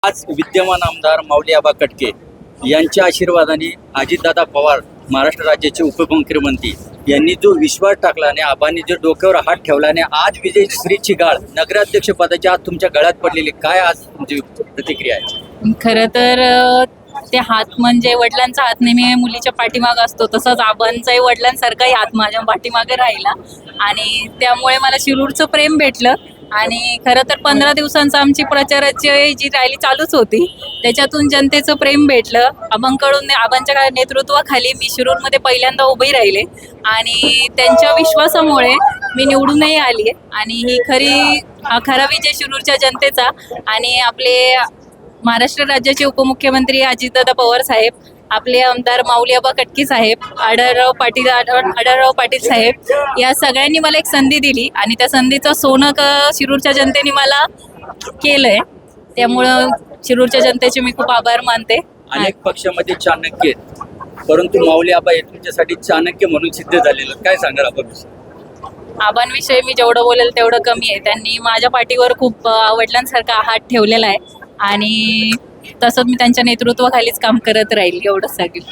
आज विद्यमान आमदार माऊली आबा कटके यांच्या आशीर्वादाने अजितदादा पवार महाराष्ट्र राज्याचे उपमुख्यमंत्री यांनी जो विश्वास टाकला आणि आबांनी जो डोक्यावर हात ठेवला आणि आज विजयश्रीची गाळ नगराध्यक्ष पदाची आज तुमच्या गळ्यात पडलेली, काय आज तुमची प्रतिक्रिया आहे? खरं तर ते हात म्हणजे वडिलांचा हात नेहमी मुलीच्या पाठीमाग असतो, तसंच आबांचाही वडिलांसारखाही हात माझ्या पाठीमागे राहिला आणि त्यामुळे मला शिरूरचं प्रेम भेटलं. आणि खरं तर 15 दिवसांचं आमची प्रचाराची जी रॅली चालूच होती, त्याच्यातून जनतेचं प्रेम भेटलं. आबांच्या नेतृत्वाखाली मी शिरूरमध्ये पहिल्यांदा उभी राहिले आणि त्यांच्या विश्वासामुळे मी निवडूनही आली आणि ही खरा विजय शिरूरच्या जनतेचा आणि आपले महाराष्ट्र राज्याचे उपमुख्यमंत्री अजितदादा पवार साहेब, आपले आमदार माऊली आबा कटके साहेब, आढळराव पाटील साहेब या सगळ्यांनी मला एक संधी दिली आणि त्या संधीचं सोनं शिरूरच्या जनतेने मला केलंय. त्यामुळं शिरूरच्या जनतेचे मी खूप आभार मानते. अनेक पक्षामध्ये चाणक्य आहेत, परंतु माऊली आबा हे तुमच्यासाठी चाणक्य म्हणून सिद्ध झालेलं, काय सांगाल आपण? आबांविषयी मी जेवढं बोलेल तेवढं कमी आहे. त्यांनी माझ्या पाठीवर खूप वडिलांसारखा हात ठेवलेला आहे आणि तसंच मी त्यांच्या नेतृत्वाखालीच काम करत राहील, एवढंच सांगेल.